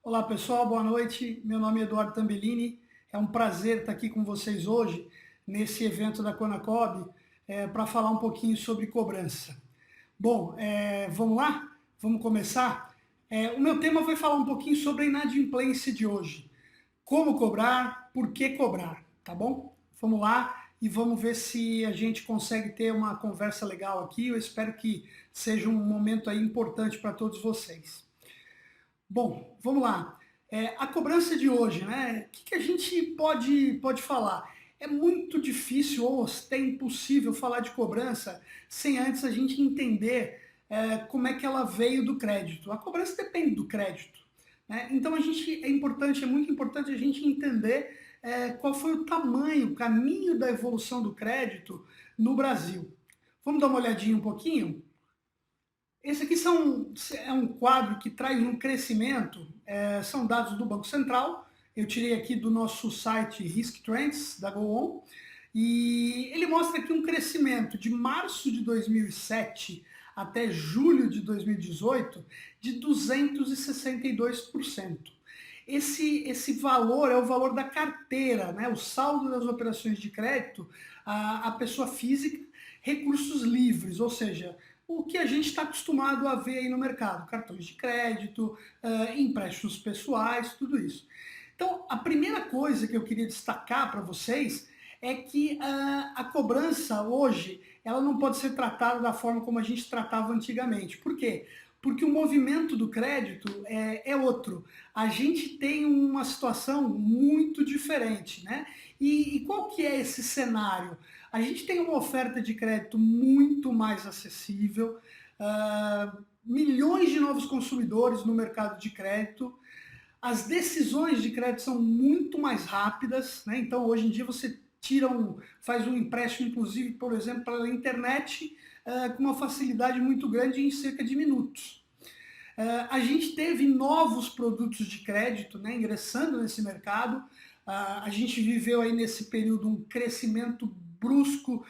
Olá pessoal, boa noite. Meu nome é Eduardo Tambellini. É um prazer estar aqui com vocês hoje nesse evento da Conacob para falar um pouquinho sobre cobrança. Bom, vamos lá? Vamos começar? O meu tema vai falar um pouquinho sobre a inadimplência de hoje. Como cobrar, por que cobrar, tá bom? Vamos lá e vamos ver se a gente consegue ter uma conversa legal aqui. Eu espero que seja um momento aí importante para todos vocês. Bom, vamos lá. A cobrança de hoje, né? O que a gente pode falar? É muito difícil ou até impossível falar de cobrança sem antes a gente entender como é que ela veio do crédito. A cobrança depende do crédito, né? Então é muito importante a gente entender qual foi o tamanho, o caminho da evolução do crédito no Brasil. Vamos dar uma olhadinha um pouquinho? Esse aqui é um quadro que traz um crescimento, são dados do Banco Central, eu tirei aqui do nosso site Risk Trends, da GoOn, e ele mostra aqui um crescimento de março de 2007 até julho de 2018 de 262%. Esse valor é o valor da carteira, né? O saldo das operações de crédito, a pessoa física, recursos livres, ou seja, o que a gente está acostumado a ver aí no mercado, cartões de crédito, empréstimos pessoais, tudo isso. Então, a primeira coisa que eu queria destacar para vocês é que a cobrança hoje, ela não pode ser tratada da forma como a gente tratava antigamente. Por quê? Porque o movimento do crédito é outro. A gente tem uma situação muito diferente, né? E qual que é esse cenário? A gente tem uma oferta de crédito muito mais acessível, milhões de novos consumidores no mercado de crédito, as decisões de crédito são muito mais rápidas, né? Então hoje em dia você faz um empréstimo, inclusive, por exemplo, pela internet, com uma facilidade muito grande em cerca de minutos. A gente teve novos produtos de crédito, né, ingressando nesse mercado. A gente viveu aí nesse período um crescimento brusco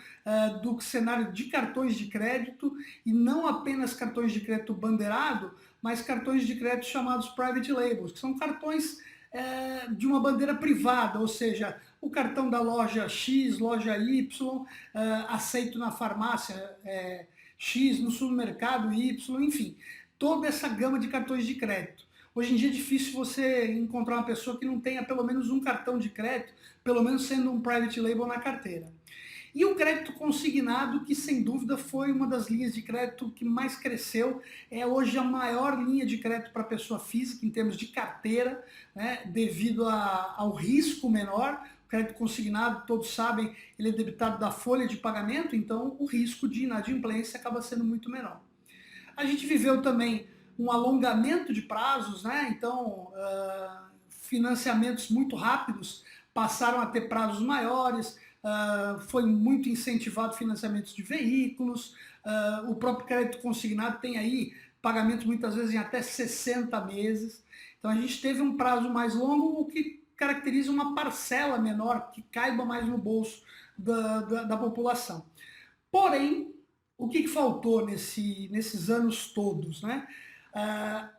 do cenário de cartões de crédito, e não apenas cartões de crédito bandeirado, mas cartões de crédito chamados private labels, que são cartões de uma bandeira privada, ou seja, o cartão da loja X, loja Y, aceito na farmácia X, no supermercado Y, enfim, toda essa gama de cartões de crédito. Hoje em dia é difícil você encontrar uma pessoa que não tenha pelo menos um cartão de crédito, pelo menos sendo um private label na carteira. E o crédito consignado, que sem dúvida foi uma das linhas de crédito que mais cresceu, é hoje a maior linha de crédito para pessoa física em termos de carteira, né, devido ao risco menor. O crédito consignado, todos sabem, ele é debitado da folha de pagamento, então o risco de inadimplência acaba sendo muito menor. A gente viveu também um alongamento de prazos, né? Então, financiamentos muito rápidos passaram a ter prazos maiores, foi muito incentivado financiamentos de veículos, o próprio crédito consignado tem aí pagamentos muitas vezes em até 60 meses. Então a gente teve um prazo mais longo, o que caracteriza uma parcela menor que caiba mais no bolso da população. Porém, o que faltou nesses anos todos, né?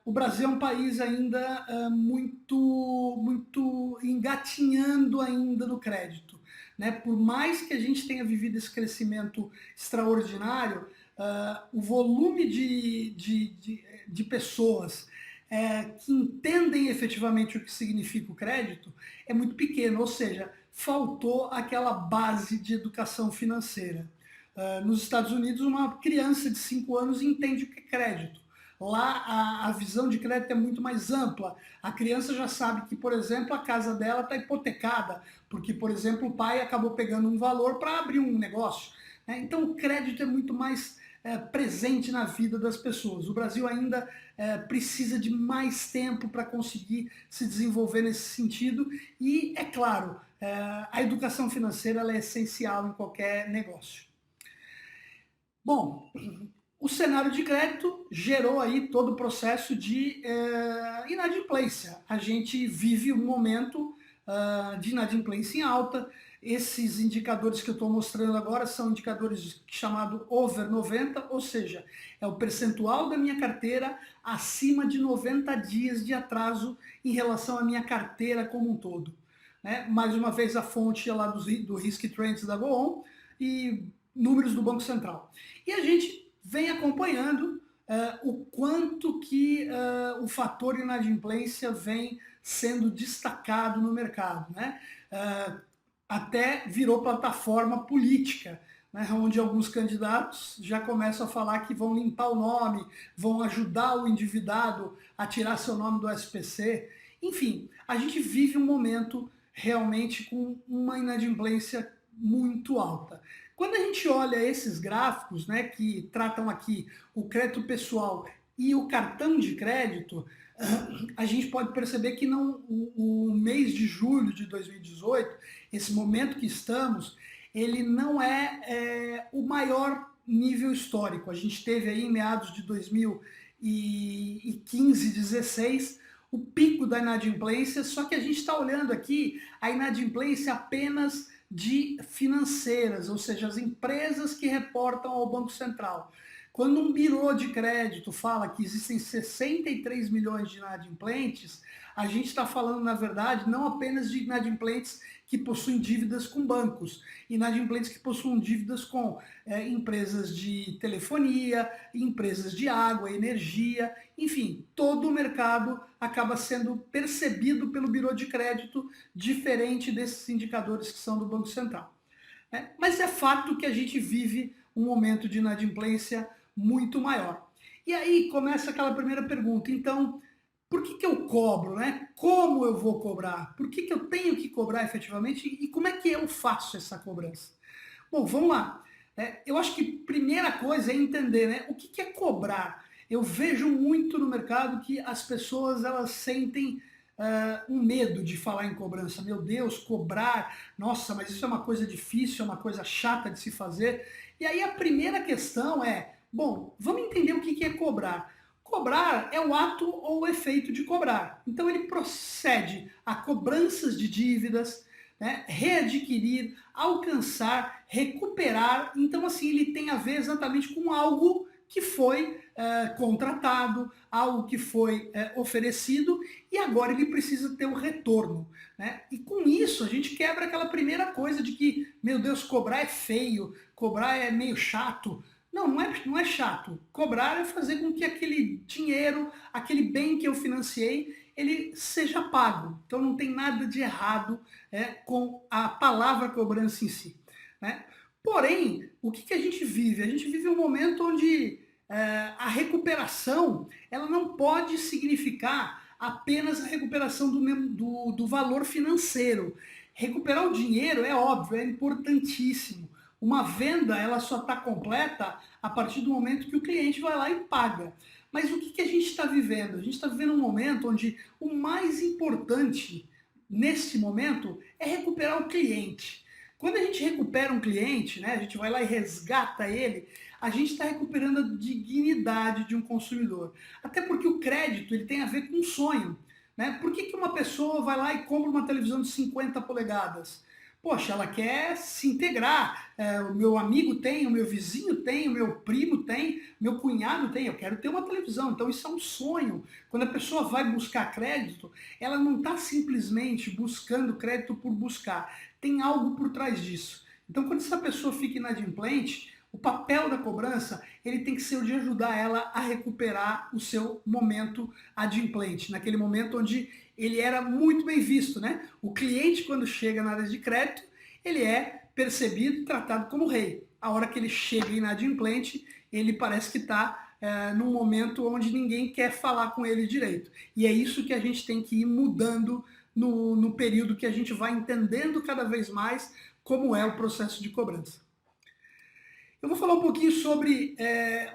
O Brasil é um país ainda muito engatinhando ainda no crédito, né? Por mais que a gente tenha vivido esse crescimento extraordinário, o volume de pessoas que entendem efetivamente o que significa o crédito é muito pequeno, ou seja, faltou aquela base de educação financeira. Nos Estados Unidos, uma criança de 5 anos entende o que é crédito. Lá a visão de crédito é muito mais ampla. A criança já sabe que, por exemplo, a casa dela está hipotecada, porque, por exemplo, o pai acabou pegando um valor para abrir um negócio, né? Então o crédito é muito mais presente na vida das pessoas. O Brasil ainda precisa de mais tempo para conseguir se desenvolver nesse sentido e, é claro, a educação financeira ela é essencial em qualquer negócio. Bom, o cenário de crédito gerou aí todo o processo de inadimplência. A gente vive um momento de inadimplência em alta, Esses indicadores que eu estou mostrando agora são indicadores chamados over 90, ou seja, é o percentual da minha carteira acima de 90 dias de atraso em relação à minha carteira como um todo. Né? Mais uma vez a fonte é lá do Risk Trends da Goon e números do Banco Central. E a gente vem acompanhando o quanto que o fator inadimplência vem sendo destacado no mercado, né? Até virou plataforma política, né, onde alguns candidatos já começam a falar que vão limpar o nome, vão ajudar o endividado a tirar seu nome do SPC. Enfim, a gente vive um momento realmente com uma inadimplência muito alta. Quando a gente olha esses gráficos, né, que tratam aqui o crédito pessoal e o cartão de crédito, a gente pode perceber que não, o mês de julho de 2018, esse momento que estamos, ele não é o maior nível histórico. A gente teve aí em meados de 2015, 16, o pico da inadimplência, só que a gente está olhando aqui a inadimplência apenas de financeiras, ou seja, as empresas que reportam ao Banco Central. Quando um birô de crédito fala que existem 63 milhões de inadimplentes, a gente está falando, na verdade, não apenas de inadimplentes que possuem dívidas com bancos, inadimplentes que possuem dívidas com empresas de telefonia, empresas de água, energia, enfim, todo o mercado acaba sendo percebido pelo birô de crédito diferente desses indicadores que são do Banco Central. Mas é fato que a gente vive um momento de inadimplência muito maior. E aí começa aquela primeira pergunta, então, por que eu cobro, né? Como eu vou cobrar? Por que eu tenho que cobrar efetivamente? E como é que eu faço essa cobrança? Bom, vamos lá. Eu acho que primeira coisa é entender, né? O que é cobrar? Eu vejo muito no mercado que as pessoas elas sentem um medo de falar em cobrança. Meu Deus, cobrar, nossa, mas isso é uma coisa difícil, é uma coisa chata de se fazer. E aí a primeira questão é, bom, vamos entender o que é cobrar. Cobrar é o ato ou o efeito de cobrar. Então ele procede a cobranças de dívidas, né, readquirir, alcançar, recuperar. Então assim ele tem a ver exatamente com algo que foi contratado, algo que foi oferecido e agora ele precisa ter um retorno. Né? E com isso a gente quebra aquela primeira coisa de que, meu Deus, cobrar é feio, cobrar é meio chato. Não, não é chato. Cobrar é fazer com que aquele dinheiro, aquele bem que eu financiei, ele seja pago. Então não tem nada de errado com a palavra cobrança em si. Né? Porém, o que a gente vive? A gente vive um momento onde a recuperação ela não pode significar apenas a recuperação do valor financeiro. Recuperar o dinheiro é óbvio, é importantíssimo. Uma venda ela só está completa a partir do momento que o cliente vai lá e paga. Mas o que a gente está vivendo? A gente está vivendo um momento onde o mais importante nesse momento é recuperar o cliente. Quando a gente recupera um cliente, né, a gente vai lá e resgata ele, a gente está recuperando a dignidade de um consumidor. Até porque o crédito ele tem a ver com um sonho. Né? Por que uma pessoa vai lá e compra uma televisão de 50 polegadas? Poxa, ela quer se integrar. O meu amigo tem, o meu vizinho tem, o meu primo tem, meu cunhado tem. Eu quero ter uma televisão. Então isso é um sonho. Quando a pessoa vai buscar crédito, ela não está simplesmente buscando crédito por buscar. Tem algo por trás disso. Então quando essa pessoa fica inadimplente, o papel da cobrança ele tem que ser o de ajudar ela a recuperar o seu momento adimplente, naquele momento onde ele era muito bem visto, né? O cliente, quando chega na área de crédito, ele é percebido e tratado como rei. A hora que ele chega inadimplente, ele parece que está num momento onde ninguém quer falar com ele direito. E é isso que a gente tem que ir mudando no período que a gente vai entendendo cada vez mais como é o processo de cobrança. Eu vou falar um pouquinho sobre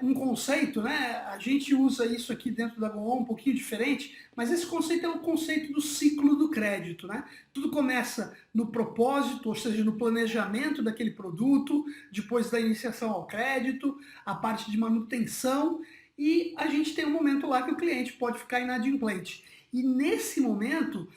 um conceito, né? A gente usa isso aqui dentro da Goon um pouquinho diferente, mas esse conceito é o conceito do ciclo do crédito, né? Tudo começa no propósito, ou seja, no planejamento daquele produto, depois da iniciação ao crédito, a parte de manutenção, e a gente tem um momento lá que o cliente pode ficar inadimplente. E nesse momento,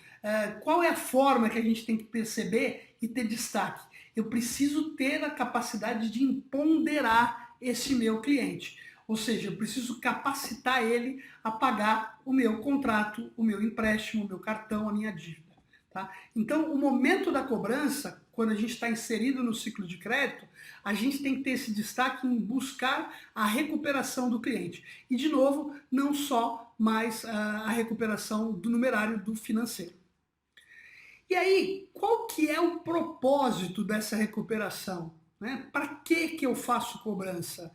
qual é a forma que a gente tem que perceber e ter destaque? Eu preciso ter a capacidade de empoderar esse meu cliente. Ou seja, eu preciso capacitar ele a pagar o meu contrato, o meu empréstimo, o meu cartão, a minha dívida. Tá? Então, o momento da cobrança, quando a gente está inserido no ciclo de crédito, a gente tem que ter esse destaque em buscar a recuperação do cliente. E, de novo, não só mais a recuperação do numerário do financeiro. E aí, qual que é o propósito dessa recuperação? Né? Para que eu faço cobrança?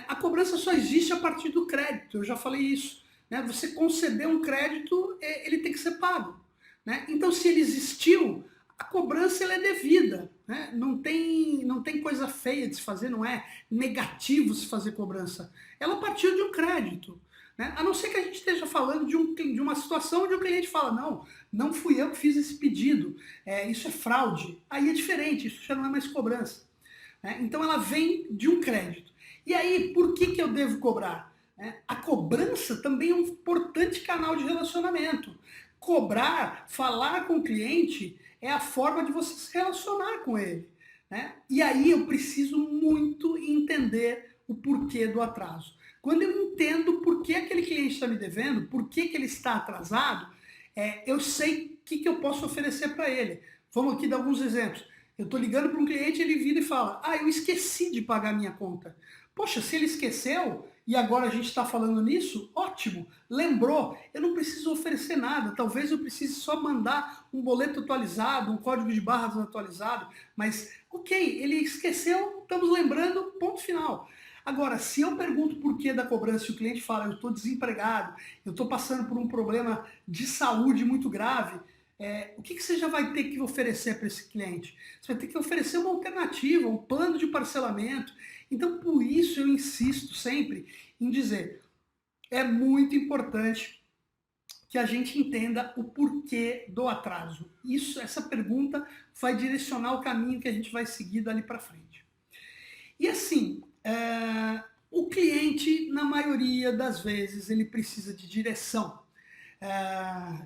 A cobrança só existe a partir do crédito, eu já falei isso. Né? Você conceder um crédito, ele tem que ser pago. Né? Então, se ele existiu, a cobrança ela é devida. Né? Não tem coisa feia de se fazer, não é negativo se fazer cobrança. Ela partiu de um crédito. Né? A não ser que a gente esteja falando de uma situação onde o cliente fala, não fui eu que fiz esse pedido, isso é fraude. Aí é diferente, isso já não é mais cobrança. Né? Então ela vem de um crédito. E aí, por que eu devo cobrar? A cobrança também é um importante canal de relacionamento. Cobrar, falar com o cliente, é a forma de você se relacionar com ele. Né? E aí eu preciso muito entender o porquê do atraso. Quando eu entendo por que aquele cliente está me devendo, por que ele está atrasado, eu sei o que eu posso oferecer para ele. Vamos aqui dar alguns exemplos. Eu estou ligando para um cliente, ele vira e fala, eu esqueci de pagar a minha conta. Poxa, se ele esqueceu e agora a gente está falando nisso, ótimo, lembrou, eu não preciso oferecer nada, talvez eu precise só mandar um boleto atualizado, um código de barras atualizado, mas ok, ele esqueceu, estamos lembrando, ponto final. Agora, se eu pergunto por que da cobrança e o cliente fala, eu estou desempregado, eu estou passando por um problema de saúde muito grave, o que você já vai ter que oferecer para esse cliente? Você vai ter que oferecer uma alternativa, um plano de parcelamento. Então, por isso eu insisto sempre em dizer, é muito importante que a gente entenda o porquê do atraso. Essa pergunta vai direcionar o caminho que a gente vai seguir dali para frente. E assim, o cliente, na maioria das vezes, ele precisa de direção.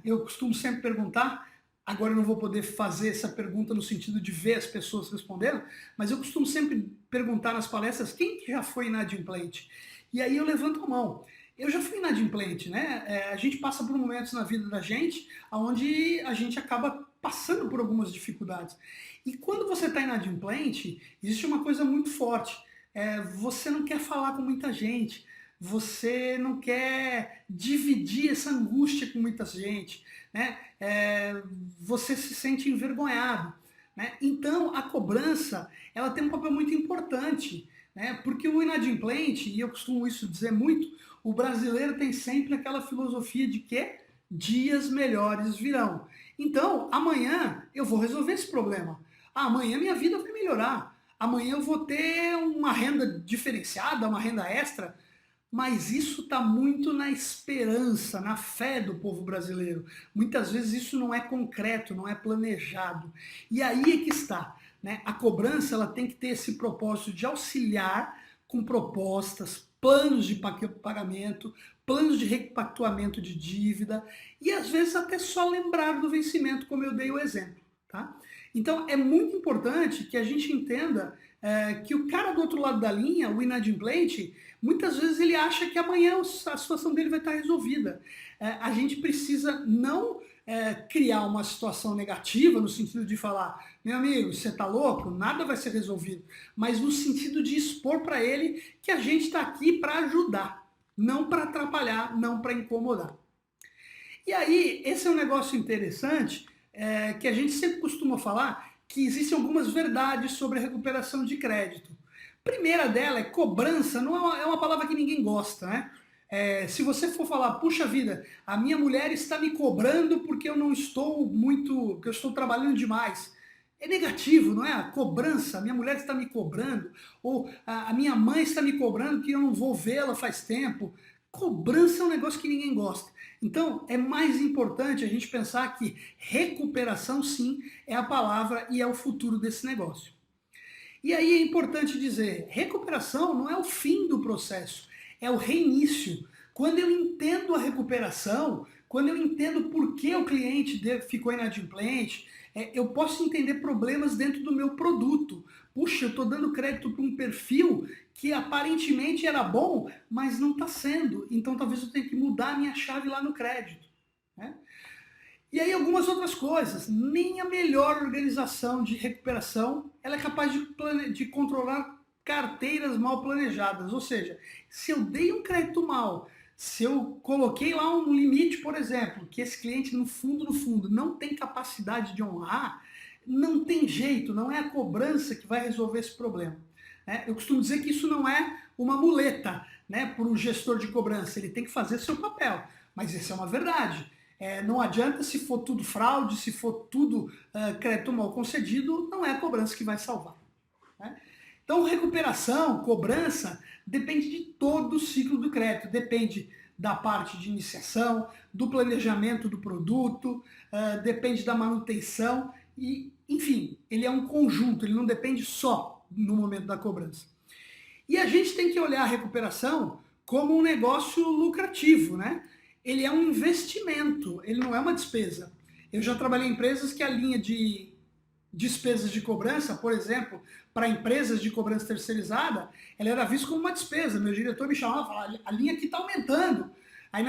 Eu costumo sempre perguntar, agora eu não vou poder fazer essa pergunta no sentido de ver as pessoas respondendo, mas eu costumo sempre perguntar nas palestras quem que já foi inadimplente. E aí eu levanto a mão. Eu já fui inadimplente, né? A gente passa por momentos na vida da gente onde a gente acaba passando por algumas dificuldades. E quando você está inadimplente, existe uma coisa muito forte. Você não quer falar com muita gente, você não quer dividir essa angústia com muita gente, né? Você se sente envergonhado. Né? Então, a cobrança ela tem um papel muito importante, né? Porque o inadimplente, e eu costumo isso dizer muito, o brasileiro tem sempre aquela filosofia de que dias melhores virão. Então, amanhã eu vou resolver esse problema. Amanhã minha vida vai melhorar. Amanhã eu vou ter uma renda diferenciada, uma renda extra. Mas isso está muito na esperança, na fé do povo brasileiro. Muitas vezes isso não é concreto, não é planejado. E aí é que está. Né? A cobrança ela tem que ter esse propósito de auxiliar com propostas, planos de pagamento, planos de repactuamento de dívida e às vezes até só lembrar do vencimento, como eu dei o exemplo. Tá? Então é muito importante que a gente entenda que o cara do outro lado da linha, o inadimplente, muitas vezes ele acha que amanhã a situação dele vai estar resolvida. A gente precisa não criar uma situação negativa no sentido de falar, meu amigo, você está louco? Nada vai ser resolvido. Mas no sentido de expor para ele que a gente está aqui para ajudar, não para atrapalhar, não para incomodar. E aí, esse é um negócio interessante que a gente sempre costuma falar, que existem algumas verdades sobre a recuperação de crédito. Primeira dela é cobrança, não é uma palavra que ninguém gosta, né? Se você for falar, puxa vida, a minha mulher está me cobrando porque eu não estou muito, porque eu estou trabalhando demais. É negativo, não é? A cobrança, a minha mulher está me cobrando, ou a minha mãe está me cobrando que eu não vou vê-la faz tempo. Cobrança é um negócio que ninguém gosta. Então, é mais importante a gente pensar que recuperação, sim, é a palavra e é o futuro desse negócio. E aí é importante dizer, recuperação não é o fim do processo, é o reinício. Quando eu entendo a recuperação, quando eu entendo por que o cliente ficou inadimplente, eu posso entender problemas dentro do meu produto. Puxa, eu estou dando crédito para um perfil que aparentemente era bom, mas não está sendo. Então talvez eu tenha que mudar a minha chave lá no crédito, né? E aí algumas outras coisas. Nem a melhor organização de recuperação ela é capaz de controlar carteiras mal planejadas. Ou seja, se eu dei um crédito mal, se eu coloquei lá um limite, por exemplo, que esse cliente no fundo, não tem capacidade de honrar, não tem jeito, não é a cobrança que vai resolver esse problema, né? Eu costumo dizer que isso não é uma muleta, né, para o gestor de cobrança, ele tem que fazer seu papel, mas isso é uma verdade. Não adianta se for tudo fraude, se for tudo crédito mal concedido, não é a cobrança que vai salvar, né? Então, recuperação, cobrança, depende de todo o ciclo do crédito, depende da parte de iniciação, do planejamento do produto, depende da manutenção, e, enfim, ele é um conjunto, ele não depende só no momento da cobrança. E a gente tem que olhar a recuperação como um negócio lucrativo, né? Ele é um investimento, ele não é uma despesa. Eu já trabalhei em empresas que a linha de despesas de cobrança, por exemplo, para empresas de cobrança terceirizada, ela era vista como uma despesa. Meu diretor me chamava e falava, a linha aqui está aumentando, a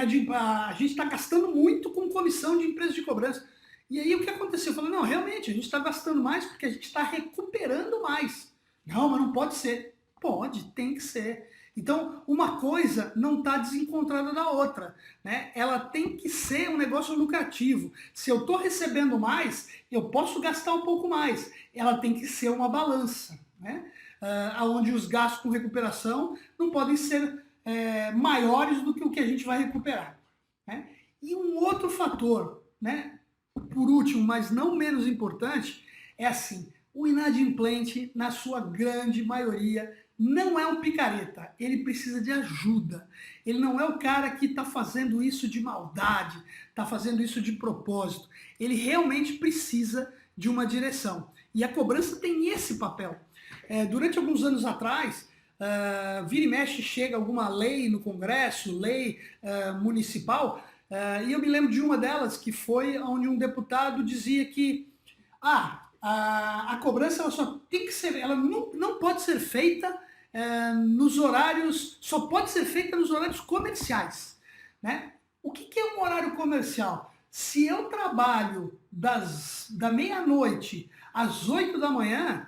gente está gastando muito com comissão de empresas de cobrança. E aí o que aconteceu? Eu falei, não, realmente, a gente está gastando mais porque a gente está recuperando mais. Não, mas não pode ser. Pode, tem que ser. Então, uma coisa não está desencontrada da outra, né? Ela tem que ser um negócio lucrativo. Se eu estou recebendo mais, eu posso gastar um pouco mais. Ela tem que ser uma balança, né? Onde os gastos com recuperação não podem ser maiores do que o que a gente vai recuperar, né? E um outro fator, né? Por último, mas não menos importante, é assim, o inadimplente, na sua grande maioria, não é um picareta, ele precisa de ajuda. Ele não é o cara que está fazendo isso de maldade, está fazendo isso de propósito. Ele realmente precisa de uma direção. E a cobrança tem esse papel. Durante alguns anos atrás, vira e mexe chega alguma lei no Congresso, lei municipal, e eu me lembro de uma delas que foi onde um deputado dizia que a cobrança ela só tem que ser, ela não pode ser feita nos horários, só pode ser feita nos horários comerciais, né? O que é um horário comercial? Se eu trabalho da meia-noite às 8 da manhã,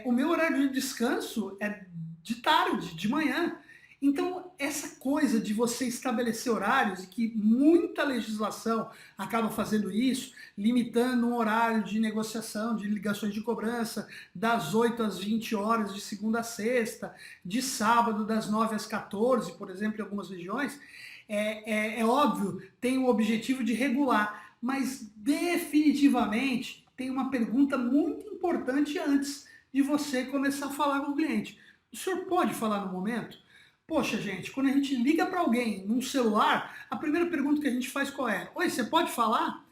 o meu horário de descanso é de tarde, de manhã. Então, essa coisa de você estabelecer horários, e que muita legislação acaba fazendo isso, limitando um horário de negociação, de ligações de cobrança, das 8 às 20 horas, de segunda a sexta, de sábado, das 9 às 14, por exemplo, em algumas regiões, é óbvio, tem o objetivo de regular, mas definitivamente tem uma pergunta muito importante antes de você começar a falar com o cliente. O senhor pode falar no momento? Poxa, gente, quando a gente liga para alguém num celular, a primeira pergunta que a gente faz qual é? Oi, você pode falar?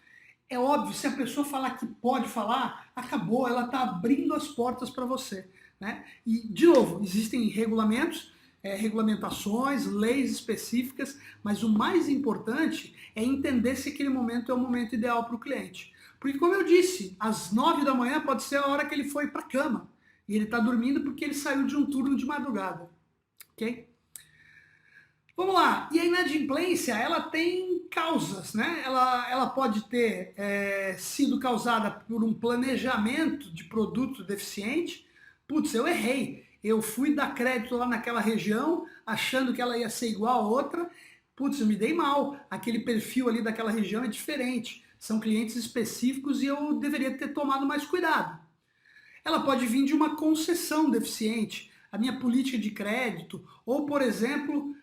É óbvio, se a pessoa falar que pode falar, acabou, ela está abrindo as portas para você, né? E, de novo, existem regulamentos, regulamentações, leis específicas, mas o mais importante é entender se aquele momento é o momento ideal para o cliente. Porque, como eu disse, às 9 da manhã pode ser a hora que ele foi para a cama, e ele está dormindo porque ele saiu de um turno de madrugada, ok? Vamos lá, e a inadimplência, ela tem causas, né? Ela pode ter sido causada por um planejamento de produto deficiente. Putz, eu errei, eu fui dar crédito lá naquela região, achando que ela ia ser igual a outra. Putz, eu me dei mal, aquele perfil ali daquela região é diferente, são clientes específicos e eu deveria ter tomado mais cuidado. Ela pode vir de uma concessão deficiente, a minha política de crédito, ou, por exemplo,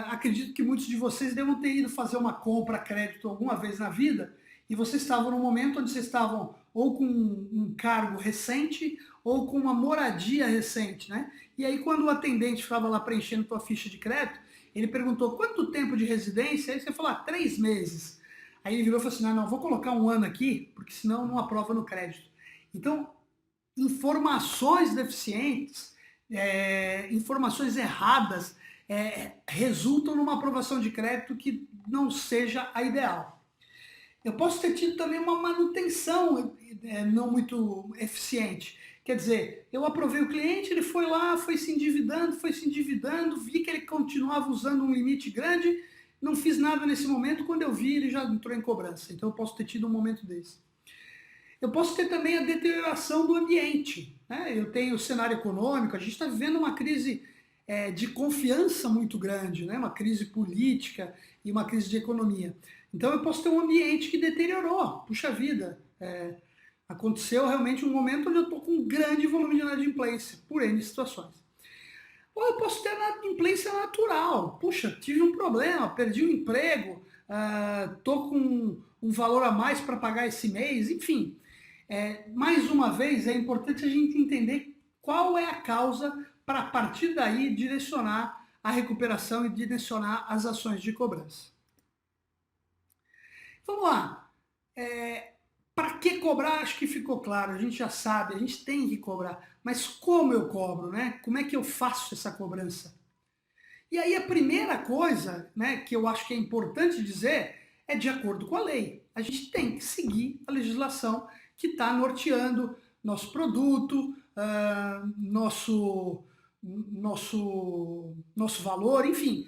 acredito que muitos de vocês devam ter ido fazer uma compra a crédito alguma vez na vida e vocês estavam num momento onde vocês estavam ou com um cargo recente ou com uma moradia recente, né? E aí quando o atendente estava lá preenchendo tua ficha de crédito, ele perguntou quanto tempo de residência? Aí você falou, 3 meses. Aí ele virou e falou assim, não, vou colocar 1 ano aqui, porque senão não aprova no crédito. Então, informações deficientes, informações erradas, resultam numa aprovação de crédito que não seja a ideal. Eu posso ter tido também uma manutenção não muito eficiente. Quer dizer, eu aprovei o cliente, ele foi lá, foi se endividando, vi que ele continuava usando um limite grande, não fiz nada nesse momento, quando eu vi ele já entrou em cobrança. Então eu posso ter tido um momento desse. Eu posso ter também a deterioração do ambiente, né? Eu tenho o cenário econômico, a gente está vivendo uma crise de confiança muito grande, né? Uma crise política e uma crise de economia. Então eu posso ter um ambiente que deteriorou, puxa vida, aconteceu realmente um momento onde eu estou com um grande volume de inadimplência, por N situações. Ou eu posso ter inadimplência natural, puxa, tive um problema, perdi o emprego, estou com um valor a mais para pagar esse mês, enfim. Mais uma vez, é importante a gente entender qual é a causa para, a partir daí, direcionar a recuperação e direcionar as ações de cobrança. Vamos lá. Para que cobrar? Acho que ficou claro, a gente já sabe, a gente tem que cobrar. Mas como eu cobro, né? Como é que eu faço essa cobrança? E aí a primeira coisa, né, que eu acho que é importante dizer é de acordo com a lei. A gente tem que seguir a legislação que está norteando nosso produto, nosso valor, enfim,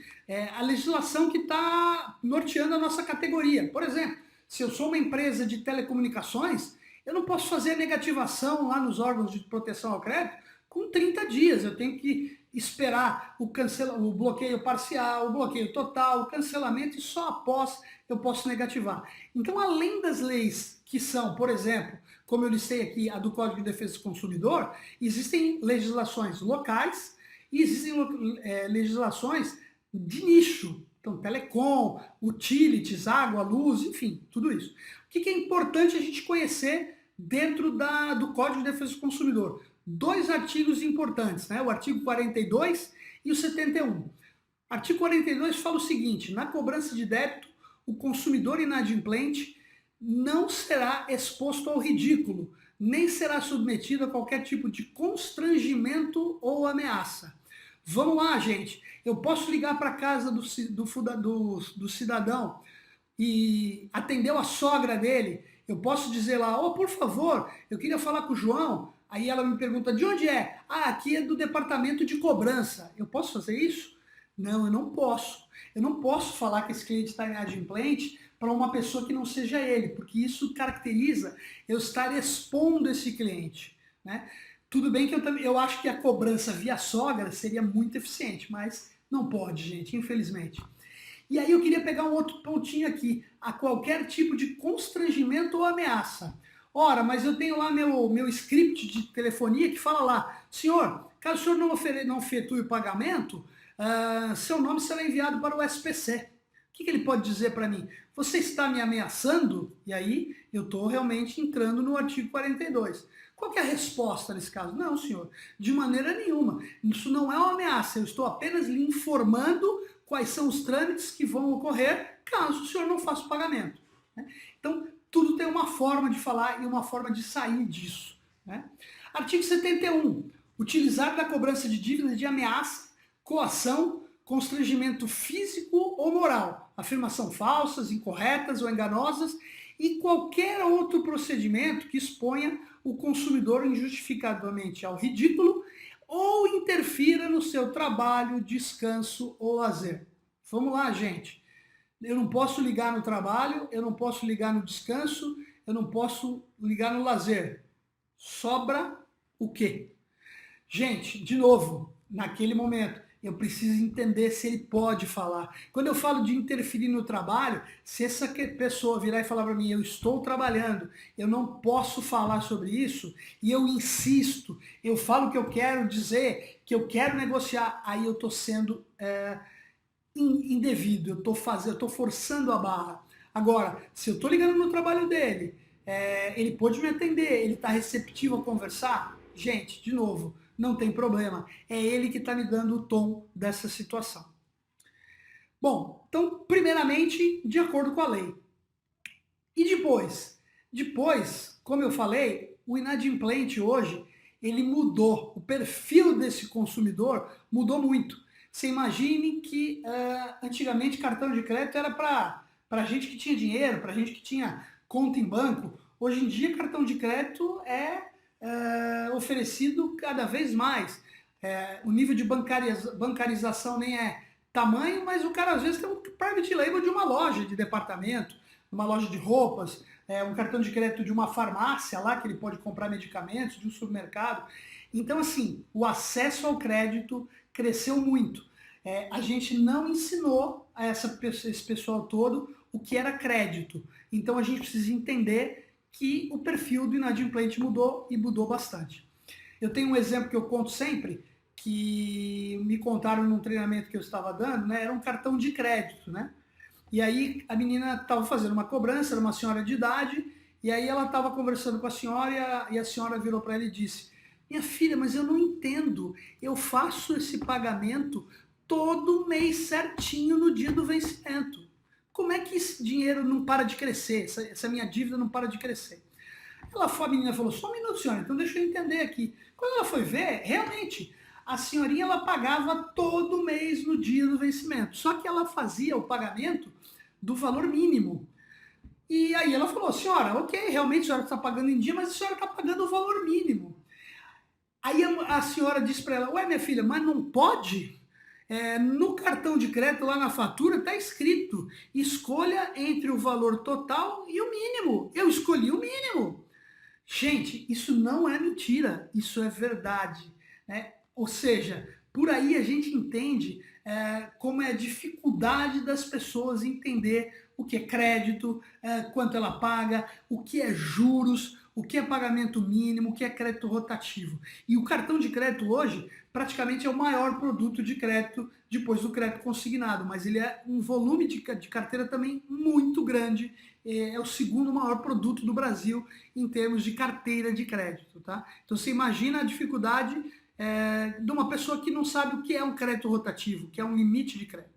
a legislação que está norteando a nossa categoria. Por exemplo, se eu sou uma empresa de telecomunicações, eu não posso fazer negativação lá nos órgãos de proteção ao crédito com 30 dias. Eu tenho que esperar o bloqueio parcial, o bloqueio total, o cancelamento, e só após eu posso negativar. Então, além das leis que são, por exemplo, como eu listei aqui, a do Código de Defesa do Consumidor, existem legislações locais e existem legislações de nicho. Então, telecom, utilities, água, luz, enfim, tudo isso. O que é importante a gente conhecer dentro do Código de Defesa do Consumidor? Dois artigos importantes, né? O artigo 42 e o 71. Artigo 42 fala o seguinte: na cobrança de débito, o consumidor inadimplente não será exposto ao ridículo, nem será submetido a qualquer tipo de constrangimento ou ameaça. Vamos lá, gente. Eu posso ligar para a casa do cidadão e atendeu a sogra dele. Eu posso dizer lá, por favor, eu queria falar com o João. Aí ela me pergunta, de onde é? Aqui é do departamento de cobrança. Eu posso fazer isso? Não, eu não posso. Eu não posso falar que esse cliente está inadimplente para uma pessoa que não seja ele, porque isso caracteriza eu estar expondo esse cliente, né? Tudo bem que eu acho que a cobrança via sogra seria muito eficiente, mas não pode, gente, infelizmente. E aí eu queria pegar um outro pontinho aqui, a qualquer tipo de constrangimento ou ameaça. Ora, mas eu tenho lá meu script de telefonia que fala lá, senhor, caso o senhor não efetue o pagamento, seu nome será enviado para o SPC. O que ele pode dizer para mim? Você está me ameaçando? E aí eu estou realmente entrando no artigo 42. Qual que é a resposta nesse caso? Não, senhor, de maneira nenhuma. Isso não é uma ameaça, eu estou apenas lhe informando quais são os trâmites que vão ocorrer caso o senhor não faça o pagamento. Então, tudo tem uma forma de falar e uma forma de sair disso. Artigo 71. Utilizar da cobrança de dívidas de ameaça, coação, constrangimento físico ou moral, afirmação falsas, incorretas ou enganosas e qualquer outro procedimento que exponha o consumidor injustificadamente ao ridículo ou interfira no seu trabalho, descanso ou lazer. Vamos lá, gente. Eu não posso ligar no trabalho, eu não posso ligar no descanso, eu não posso ligar no lazer. Sobra o quê? Gente, de novo, naquele momento, eu preciso entender se ele pode falar. Quando eu falo de interferir no trabalho, se essa pessoa virar e falar para mim, eu estou trabalhando, eu não posso falar sobre isso, e eu insisto, eu falo que eu quero dizer, que eu quero negociar, aí eu estou sendo indevido, eu estou forçando a barra. Agora, se eu estou ligando no trabalho dele, ele pode me atender, ele está receptivo a conversar, gente, de novo, não tem problema. É ele que está me dando o tom dessa situação. Bom, então, primeiramente, de acordo com a lei. E depois? Depois, como eu falei, o inadimplente hoje, ele mudou. O perfil desse consumidor mudou muito. Você imagine que antigamente cartão de crédito era para gente que tinha dinheiro, para gente que tinha conta em banco. Hoje em dia, cartão de crédito é oferecido cada vez mais. O nível de bancarização nem é tamanho, mas o cara às vezes tem um private label de uma loja de departamento, uma loja de roupas, um cartão de crédito de uma farmácia lá que ele pode comprar medicamentos, de um supermercado. Então, assim, o acesso ao crédito cresceu muito. A gente não ensinou a esse pessoal todo o que era crédito. Então, a gente precisa entender que o perfil do inadimplente mudou e mudou bastante. Eu tenho um exemplo que eu conto sempre, que me contaram num treinamento que eu estava dando, né? Era um cartão de crédito, né? E aí a menina estava fazendo uma cobrança, era uma senhora de idade, e aí ela estava conversando com a senhora e a senhora virou para ela e disse: minha filha, mas eu não entendo, eu faço esse pagamento todo mês certinho no dia do vencimento. Como é que esse dinheiro não para de crescer, essa minha dívida não para de crescer? A menina falou, só um minuto, senhora, então deixa eu entender aqui. Quando ela foi ver, realmente, a senhorinha ela pagava todo mês no dia do vencimento. Só que ela fazia o pagamento do valor mínimo. E aí ela falou, senhora, ok, realmente a senhora está pagando em dia, mas a senhora está pagando o valor mínimo. Aí a senhora disse para ela, ué, minha filha, mas não pode? No cartão de crédito, lá na fatura, está escrito, escolha entre o valor total e o mínimo. Eu escolhi o mínimo. Gente, isso não é mentira, isso é verdade. Né? Ou seja, por aí a gente entende como é a dificuldade das pessoas entender o que é crédito, quanto ela paga, o que é juros, o que é pagamento mínimo, o que é crédito rotativo. E o cartão de crédito hoje praticamente é o maior produto de crédito depois do crédito consignado, mas ele é um volume de carteira também muito grande, é o segundo maior produto do Brasil em termos de carteira de crédito. Tá? Então você imagina a dificuldade de uma pessoa que não sabe o que é um crédito rotativo, que é um limite de crédito.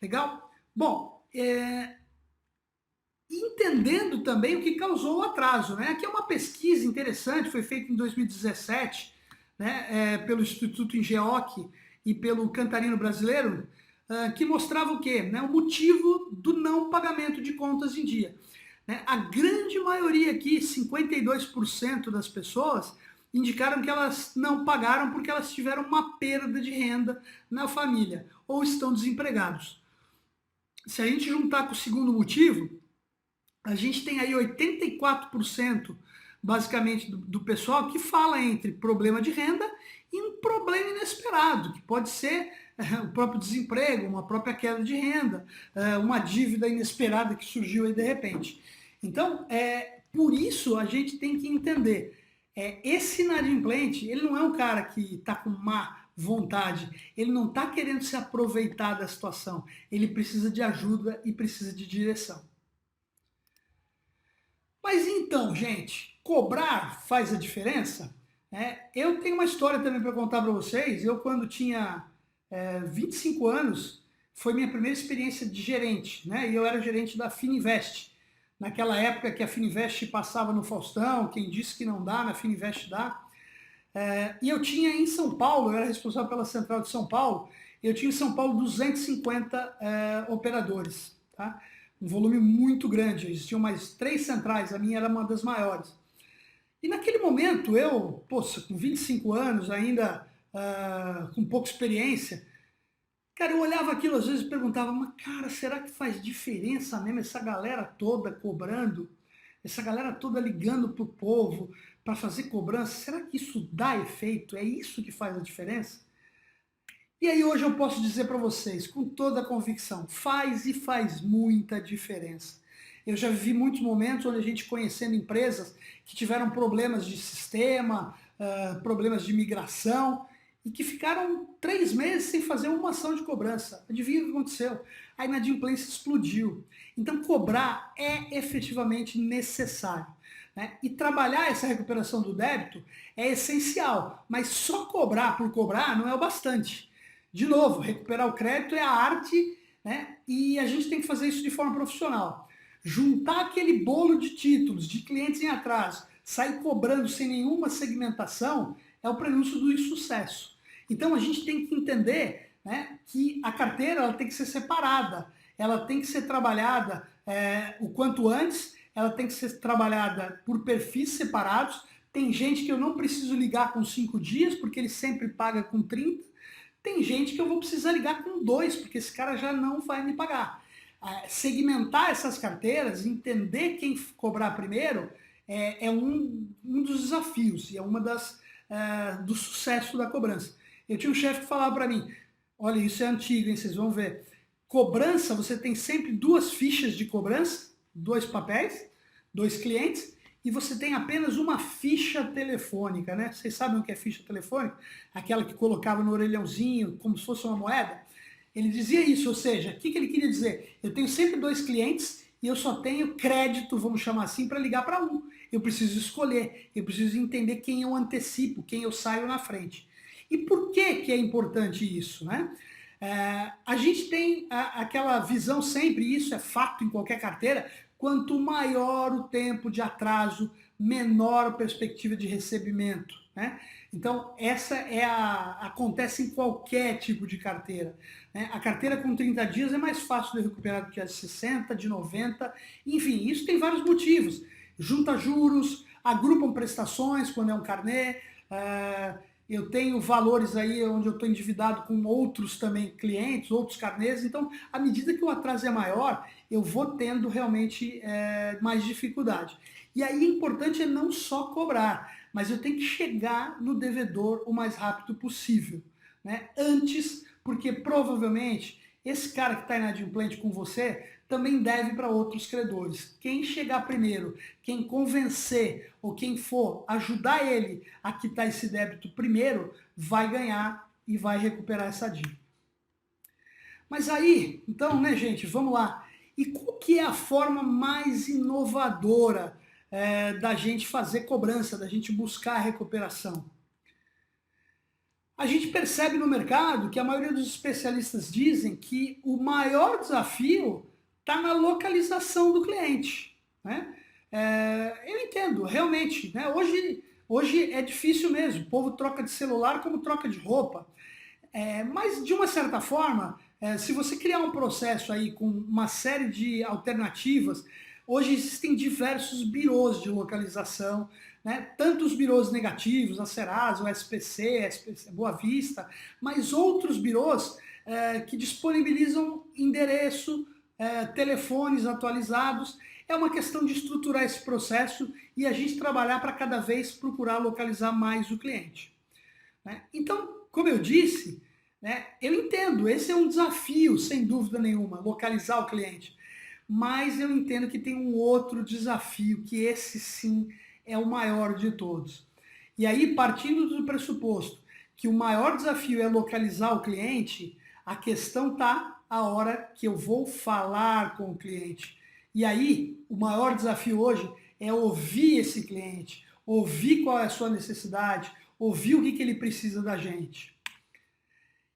Legal? Bom, entendendo também o que causou o atraso. Né? Aqui é uma pesquisa interessante, foi feita em 2017, né, pelo Instituto Ingeoc e pelo Cantarino Brasileiro, que mostrava o quê? Né, o motivo do não pagamento de contas em dia. Né? A grande maioria aqui, 52% das pessoas, indicaram que elas não pagaram porque elas tiveram uma perda de renda na família ou estão desempregados. Se a gente juntar com o segundo motivo, a gente tem aí 84% basicamente do pessoal que fala entre problema de renda e um problema inesperado, que pode ser o próprio desemprego, uma própria queda de renda, uma dívida inesperada que surgiu aí de repente. Então, por isso a gente tem que entender, esse inadimplente, ele não é um cara que está com má vontade, ele não está querendo se aproveitar da situação, ele precisa de ajuda e precisa de direção. Mas então, gente, cobrar faz a diferença? Eu tenho uma história também para contar para vocês. Eu, quando tinha 25 anos, foi minha primeira experiência de gerente, né? E eu era gerente da Fininvest. Naquela época que a Fininvest passava no Faustão, quem disse que não dá, na Fininvest dá. E eu tinha em São Paulo, eu era responsável pela central de São Paulo, eu tinha em São Paulo 250 operadores, tá? Um volume muito grande, existiam mais 3 centrais, a minha era uma das maiores. E naquele momento, eu, poxa, com 25 anos, ainda com pouca experiência, cara, eu olhava aquilo às vezes e perguntava, mas cara, será que faz diferença mesmo essa galera toda cobrando? Essa galera toda ligando para o povo para fazer cobrança? Será que isso dá efeito? É isso que faz a diferença? E aí hoje eu posso dizer para vocês, com toda a convicção, faz e faz muita diferença. Eu já vivi muitos momentos onde a gente conhecendo empresas que tiveram problemas de sistema, problemas de migração, e que ficaram 3 meses sem fazer uma ação de cobrança. Adivinha o que aconteceu? A inadimplência explodiu. Então cobrar é efetivamente necessário. Né? E trabalhar essa recuperação do débito é essencial, mas só cobrar por cobrar não é o bastante. De novo, recuperar o crédito é a arte, né? E a gente tem que fazer isso de forma profissional. Juntar aquele bolo de títulos, de clientes em atraso, sair cobrando sem nenhuma segmentação, é o prenúncio do insucesso. Então a gente tem que entender, né, que a carteira ela tem que ser separada, ela tem que ser trabalhada o quanto antes, ela tem que ser trabalhada por perfis separados. Tem gente que eu não preciso ligar com 5 dias, porque ele sempre paga com 30. Tem gente que eu vou precisar ligar com 2, porque esse cara já não vai me pagar. Segmentar essas carteiras, entender quem cobrar primeiro, é um dos desafios e é uma do sucesso da cobrança. Eu tinha um chefe que falava para mim, olha, isso é antigo, hein, vocês vão ver. Cobrança, você tem sempre 2 fichas de cobrança, 2 papéis, 2 clientes, e você tem apenas uma ficha telefônica, né? Vocês sabem o que é ficha telefônica? Aquela que colocava no orelhãozinho, como se fosse uma moeda. Ele dizia isso, ou seja, o que ele queria dizer? Eu tenho sempre 2 clientes e eu só tenho crédito, vamos chamar assim, para ligar para um. Eu preciso escolher, eu preciso entender quem eu antecipo, quem eu saio na frente. E por que é importante isso, né? A gente tem aquela visão sempre, e isso é fato em qualquer carteira, quanto maior o tempo de atraso, menor a perspectiva de recebimento, né? Então, essa acontece em qualquer tipo de carteira, né? A carteira com 30 dias é mais fácil de recuperar do que a de 60, de 90, enfim, isso tem vários motivos. Junta juros, agrupam prestações quando é um carnê, eu tenho valores aí onde eu estou endividado com outros também clientes, outros carnês, então, à medida que o atraso é maior, eu vou tendo realmente mais dificuldade. E aí, o importante é não só cobrar, mas eu tenho que chegar no devedor o mais rápido possível, né? Antes, porque provavelmente esse cara que está inadimplente com você também deve para outros credores. Quem chegar primeiro, quem convencer ou quem for ajudar ele a quitar esse débito primeiro, vai ganhar e vai recuperar essa dívida. Mas aí, então, né, gente, vamos lá. E qual que é a forma mais inovadora da gente fazer cobrança, da gente buscar a recuperação? A gente percebe no mercado que a maioria dos especialistas dizem que o maior desafio está na localização do cliente, né? Eu entendo, realmente, né? Hoje é difícil mesmo, o povo troca de celular como troca de roupa. Mas, de uma certa forma, se você criar um processo aí com uma série de alternativas, hoje existem diversos birôs de localização, né? Tanto os birôs negativos, a Serasa, o SPC, Boa Vista, mas outros birôs que disponibilizam endereço, telefones atualizados. É uma questão de estruturar esse processo e a gente trabalhar para cada vez procurar localizar mais o cliente, né? Então, como eu disse, né, eu entendo, esse é um desafio, sem dúvida nenhuma, localizar o cliente. Mas eu entendo que tem um outro desafio, que esse sim é o maior de todos. E aí, partindo do pressuposto que o maior desafio é localizar o cliente, a questão está a hora que eu vou falar com o cliente. E aí, o maior desafio hoje é ouvir esse cliente, ouvir qual é a sua necessidade, ouvir o que ele precisa da gente.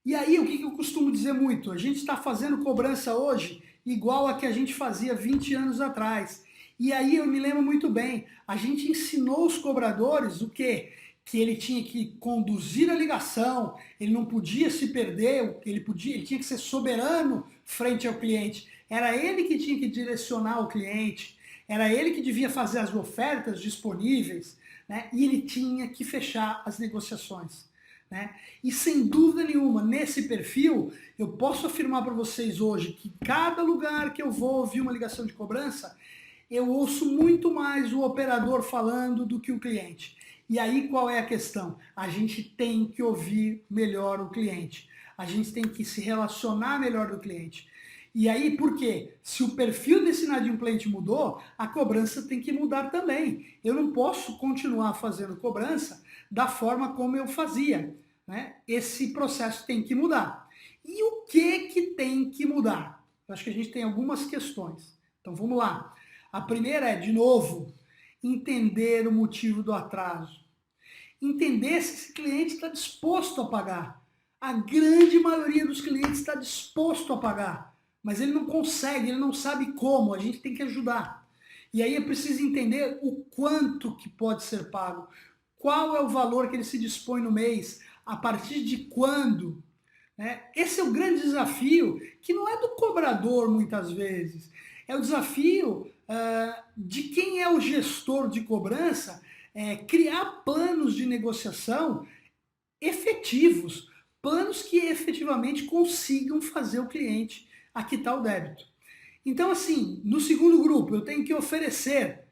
E aí, o que eu costumo dizer muito? A gente está fazendo cobrança hoje igual a que a gente fazia 20 anos atrás. E aí eu me lembro muito bem, a gente ensinou os cobradores o quê? Que ele tinha que conduzir a ligação, ele não podia se perder, ele tinha que ser soberano frente ao cliente. Era ele que tinha que direcionar o cliente, era ele que devia fazer as ofertas disponíveis, né? E ele tinha que fechar as negociações, né? E sem dúvida nenhuma, nesse perfil, eu posso afirmar para vocês hoje que cada lugar que eu vou ouvir uma ligação de cobrança, eu ouço muito mais o operador falando do que o cliente. E aí qual é a questão? A gente tem que ouvir melhor o cliente. A gente tem que se relacionar melhor com o cliente. E aí, por quê? Se o perfil desse inadimplente mudou, a cobrança tem que mudar também. Eu não posso continuar fazendo cobrança da forma como eu fazia, né? Esse processo tem que mudar. E o que tem que mudar? Eu acho que a gente tem algumas questões. Então vamos lá. A primeira é, de novo, entender o motivo do atraso. Entender se esse cliente está disposto a pagar. A grande maioria dos clientes está disposto a pagar, mas ele não consegue, ele não sabe como, a gente tem que ajudar. E aí é preciso entender o quanto que pode ser pago, qual é o valor que ele se dispõe no mês, A partir de quando? Esse é o grande desafio, que não é do cobrador muitas vezes, é o desafio de quem é o gestor de cobrança, criar planos de negociação efetivos, planos que efetivamente consigam fazer o cliente quitar o débito. Então, assim, no segundo grupo, eu tenho que oferecer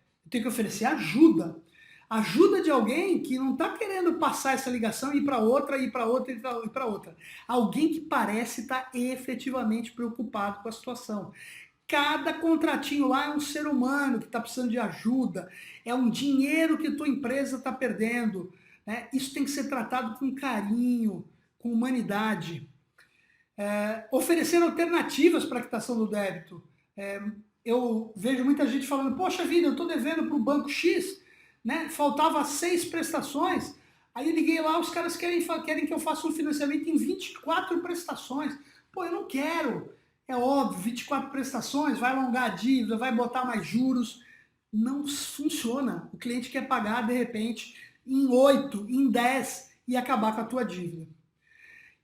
ajuda. Ajuda de alguém que não está querendo passar essa ligação e ir para outra, ir para outra, ir para outra. Alguém que parece estar efetivamente preocupado com a situação. Cada contratinho lá é um ser humano que está precisando de ajuda, é um dinheiro que a tua empresa está perdendo. Isso tem que ser tratado com carinho, com humanidade. Oferecer alternativas para a quitação do débito. Eu vejo muita gente falando, poxa vida, eu estou devendo para o banco X, faltava 6 prestações, aí eu liguei lá, os caras querem que eu faça um financiamento em 24 prestações. Pô, eu não quero. É óbvio, 24 prestações, vai alongar a dívida, vai botar mais juros. Não funciona. O cliente quer pagar, de repente, em 8, em 10 e acabar com a tua dívida.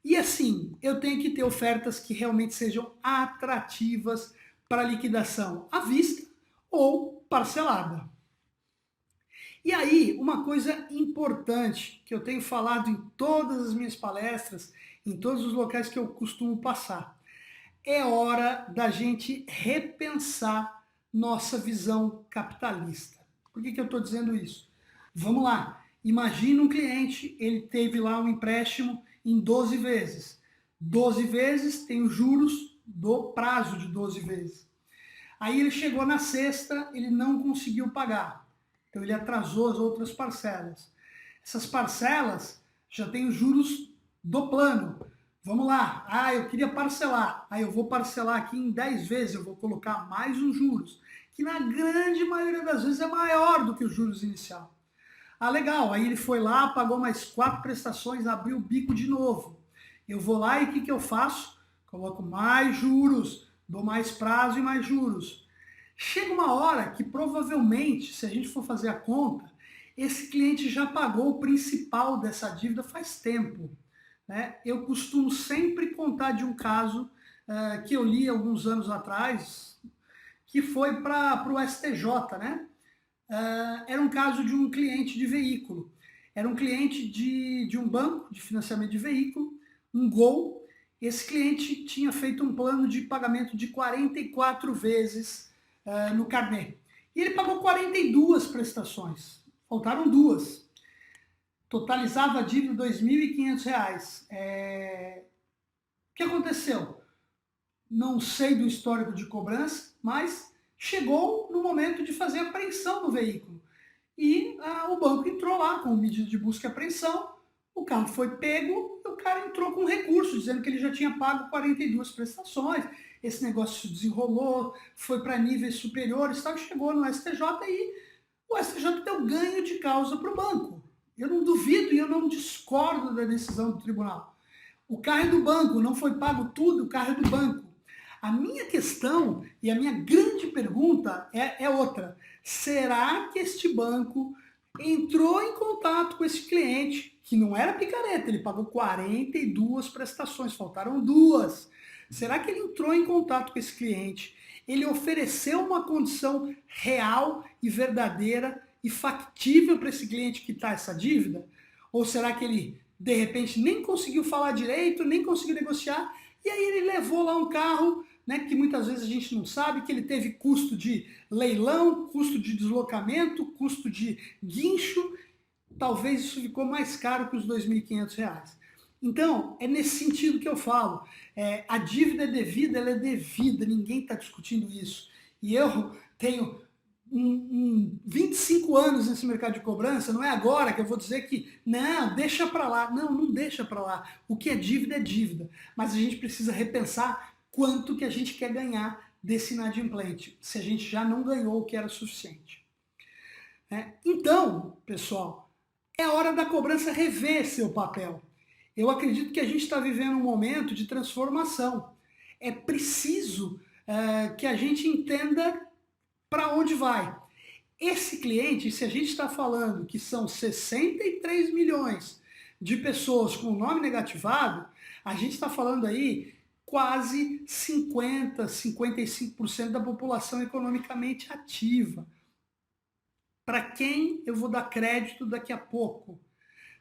E assim, eu tenho que ter ofertas que realmente sejam atrativas para liquidação à vista ou parcelada. E aí, uma coisa importante que eu tenho falado em todas as minhas palestras, em todos os locais que eu costumo passar, é hora da gente repensar nossa visão capitalista. Por que eu estou dizendo isso? Vamos lá, imagina um cliente, ele teve lá um empréstimo em 12 vezes. 12 vezes tem os juros do prazo de 12 vezes. Aí ele chegou na sexta, ele não conseguiu pagar. Então ele atrasou as outras parcelas. Essas parcelas já têm os juros do plano. Vamos lá, eu queria parcelar. Aí eu vou parcelar aqui em 10 vezes, eu vou colocar mais uns juros, que na grande maioria das vezes é maior do que os juros inicial. Legal, aí ele foi lá, pagou mais 4 prestações, abriu o bico de novo. Eu vou lá e o que eu faço? Coloco mais juros, dou mais prazo e mais juros. Chega uma hora que provavelmente, se a gente for fazer a conta, esse cliente já pagou o principal dessa dívida faz tempo. Eu costumo sempre contar de um caso que eu li alguns anos atrás, que foi para o STJ, era um caso de um cliente de veículo. Era um cliente de um banco de financiamento de veículo, um Gol. Esse cliente tinha feito um plano de pagamento de 44 vezes no carnê. E ele pagou 42 prestações. Faltaram 2. Totalizava a dívida R$ 2.500. O que aconteceu? Não sei do histórico de cobrança, mas chegou no momento de fazer a apreensão do veículo. E o banco entrou lá com o pedido de busca e apreensão, o carro foi pego e o cara entrou com recurso, dizendo que ele já tinha pago 42 prestações, esse negócio se desenrolou, foi para níveis superiores, tal, chegou no STJ e o STJ deu ganho de causa para o banco. Eu não duvido e eu não discordo da decisão do tribunal. O carro é do banco, não foi pago tudo, o carro é do banco. A minha questão e a minha grande pergunta é outra. Será que este banco entrou em contato com esse cliente, que não era picareta, ele pagou 42 prestações, faltaram 2. Será que ele entrou em contato com esse cliente? Ele ofereceu uma condição real e verdadeira e factível para esse cliente quitar essa dívida? Ou será que ele, de repente, nem conseguiu falar direito, nem conseguiu negociar, e aí ele levou lá um carro, que muitas vezes a gente não sabe, que ele teve custo de leilão, custo de deslocamento, custo de guincho, talvez isso ficou mais caro que os R$ 2.500. Então, é nesse sentido que eu falo. A dívida é devida, ela é devida, ninguém está discutindo isso. E eu tenho 25 anos nesse mercado de cobrança, não é agora que eu vou dizer que, não, deixa para lá. Não, não deixa para lá. O que é dívida, mas a gente precisa repensar quanto que a gente quer ganhar desse inadimplente, se a gente já não ganhou o que era suficiente. Então, pessoal, é hora da cobrança rever seu papel. Eu acredito que a gente está vivendo um momento de transformação. É preciso que a gente entenda para onde vai. Esse cliente, se a gente está falando que são 63 milhões de pessoas com nome negativado, a gente está falando aí quase 50, 55% da população economicamente ativa. Para quem eu vou dar crédito daqui a pouco?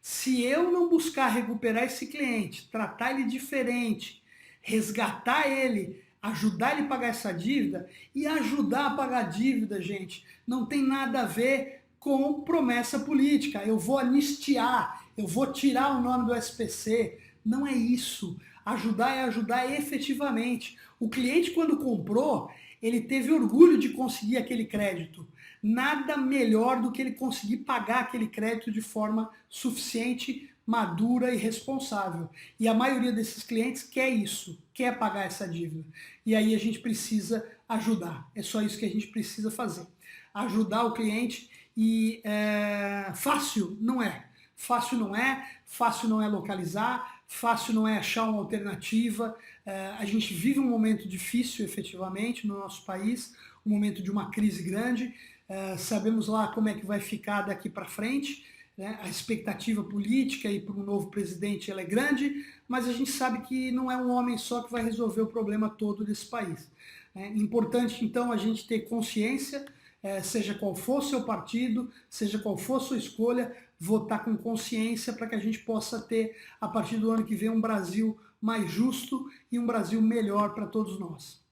Se eu não buscar recuperar esse cliente, tratar ele diferente, resgatar ele, ajudar ele a pagar essa dívida, e ajudar a pagar a dívida, gente, não tem nada a ver com promessa política. Eu vou anistiar, eu vou tirar o nome do SPC. Não é isso. Ajudar é ajudar efetivamente. O cliente, quando comprou, ele teve orgulho de conseguir aquele crédito. Nada melhor do que ele conseguir pagar aquele crédito de forma suficiente, madura e responsável. E a maioria desses clientes quer isso, quer pagar essa dívida. E aí a gente precisa ajudar. É só isso que a gente precisa fazer. Ajudar o cliente e fácil não é. Fácil não é, fácil não é localizar, fácil não é achar uma alternativa. A gente vive um momento difícil, efetivamente, no nosso país, um momento de uma crise grande. Sabemos lá como é que vai ficar daqui para frente, né? A expectativa política e para um novo presidente ela é grande, mas a gente sabe que não é um homem só que vai resolver o problema todo desse país. É importante, então, a gente ter consciência, seja qual for o seu partido, seja qual for a sua escolha, votar com consciência para que a gente possa ter, a partir do ano que vem, um Brasil mais justo e um Brasil melhor para todos nós.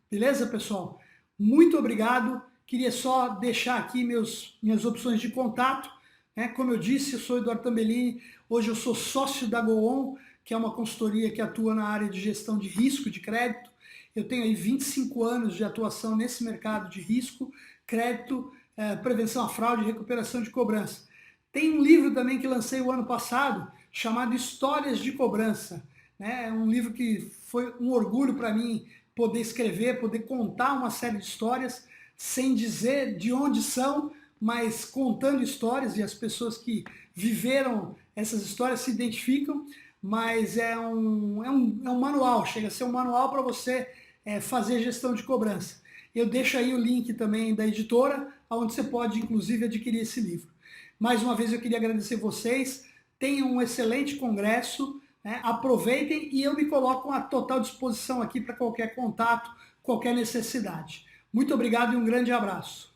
Beleza, pessoal? Muito obrigado. Queria só deixar aqui minhas opções de contato. Né? Como eu disse, eu sou Eduardo Tambellini. Hoje eu sou sócio da GoOn, que é uma consultoria que atua na área de gestão de risco de crédito. Eu tenho aí 25 anos de atuação nesse mercado de risco, crédito, prevenção à fraude e recuperação de cobrança. Tem um livro também que lancei o ano passado, chamado Histórias de Cobrança. Né? É um livro que foi um orgulho para mim poder escrever, poder contar uma série de histórias, sem dizer de onde são, mas contando histórias, e as pessoas que viveram essas histórias se identificam, mas é um manual, chega a ser um manual para você fazer gestão de cobrança. Eu deixo aí o link também da editora, onde você pode, inclusive, adquirir esse livro. Mais uma vez eu queria agradecer vocês, tenham um excelente congresso, né? Aproveitem e eu me coloco à total disposição aqui para qualquer contato, qualquer necessidade. Muito obrigado e um grande abraço.